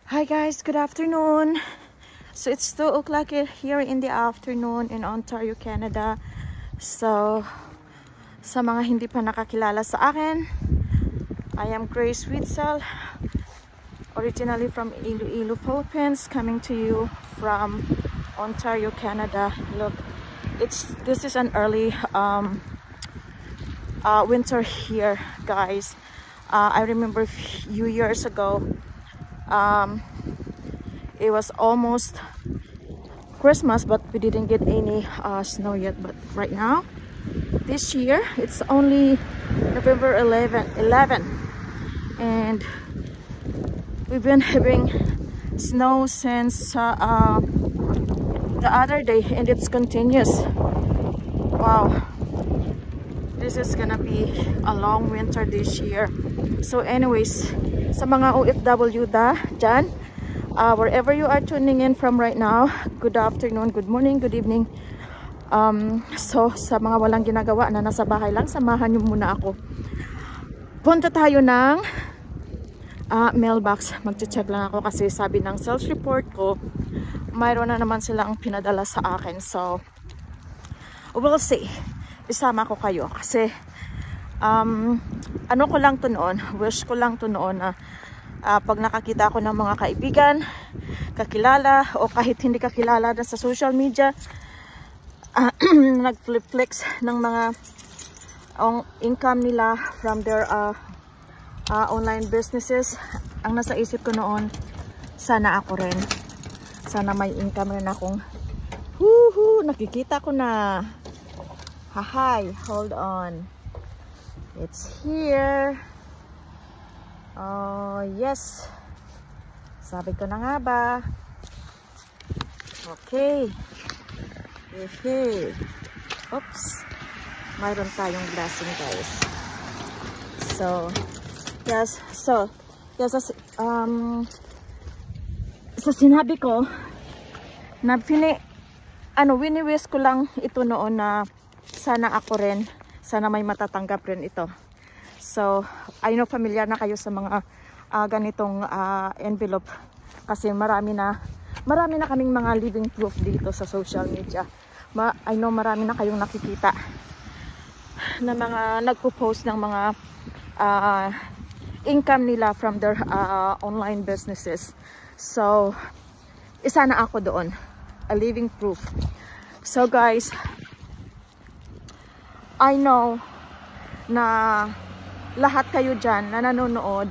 Hi guys, good afternoon. So it's 2 o'clock here in the afternoon in Ontario, Canada. So sa mga hindi pa nakakilala sa akin, I am Grace Witzel, originally from Iloilo, Philippines, coming to you from Ontario, Canada. Look, this is an early winter here, guys. I remember a few years ago, it was almost Christmas, but we didn't get any snow yet. But right now, this year, it's only November 11, and we've been having snow since the other day, and it's continuous. Wow, this is gonna be a long winter this year. So anyways, sa mga OFW dyan, wherever you are tuning in from right now, good afternoon, good morning, good evening. So sa mga walang ginagawa na nasa bahay lang, samahan nyo muna ako. Punta tayo ng mailbox. Mag-check lang ako kasi sabi ng sales report ko, mayroon na naman silang pinadala sa akin. So we'll see. Isama ko kayo kasi ano ko lang to noon, wish ko lang to noon na pag nakakita ko ng mga kaibigan, kakilala o kahit hindi kakilala na sa social media, nag-flip-flex ng mga income nila from their online businesses. Ang nasa isip ko noon, sana ako rin, sana may income rin akong nakikita ko na. Hi, hold on, it's here. Oh yes, sabi ko na nga ba. Okay, oops, mayroon tayong blessing, guys. So yes, sa sinabi ko na wini-wish ko lang ito noon na sana ako rin, sana may matatanggap rin ito. So I know familiar na kayo sa mga ganitong envelope kasi marami na kaming mga living proof dito sa social media. I know marami na kayong nakikita na mga nagpo-post ng mga income nila from their online businesses. So isa na ako doon, a living proof. So guys, I know na lahat kayo dyan na nanonood,